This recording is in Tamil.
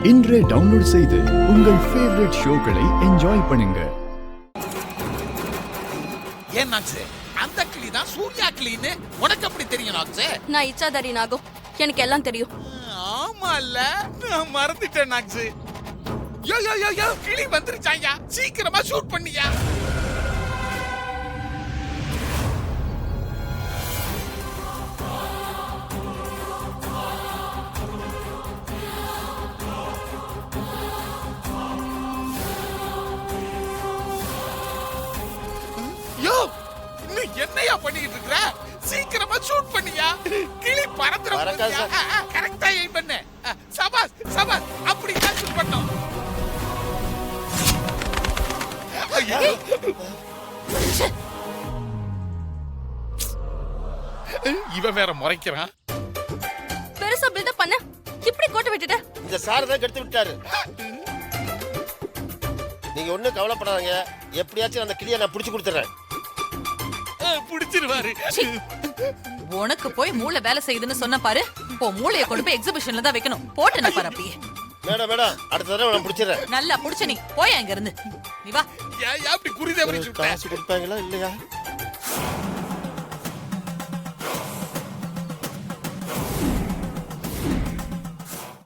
இன்றே டவுன்லோட் செய்து உங்கள் ஃபேவரட் ஷோக்களை என்ஜாய் பண்ணுங்க. ஏன் நாக்ஸே, அந்த கிளி தான் சூர்யா கிளின்னு உனக்கு எப்படி தெரியும் நாக்ஸே? நான் இச்சாதாரி நாகம், எனக்கு எல்லாம் தெரியும். ஆமால, நான் மறந்துட்டேன் நாக்ஸே. யோ யோ யோ யோ, கிளி வந்துருச்சாயா, சீக்கிரமா ஷூட் பண்ணியா. யோ, நீ என்னையா பண்ணிட்டு இருக்கற? சீக்கிரமா ஷூட் பண்ணியா, கிளி பறந்துற போகுது. கரெக்ட்டா எய்ம் பண்ணு. சபாஸ் சபாஸ், அப்படி தான் ஷூட் பண்ணோம். இவன் வேற முறைக்கிறான். பெருசா பில்டப் பண்ண, இப்படி கோட்டை விட்டுட்ட. இந்த சார் தான் கெடுத்து விட்டாரு. நீங்க ஒண்ணும் கவலைப்படாதீங்க, எப்படியாச்சும் அந்த கிளியை நான் புடிச்சு கொடுத்துறேன். புடிச்சிருவாரு. உனக்கு போய் மூளை வேலை செய்யுதுன்னு சொன்ன பாரு. இப்போ மூளையை கொண்டு போய் எக்ஸிபிஷன்ல தான் வைக்கணும். போட்டுன பாரு அப்படியே. மேடம் மேடம், அடுத்த தடவை நான் புடிச்சிடுறேன். நல்லா புடிச்ச நீ போய் அங்க இருந்து. நீ வா. ஏன் அப்படி குறிதே வரி சுட்ட? காசு கொடுப்பாங்களா இல்லையா?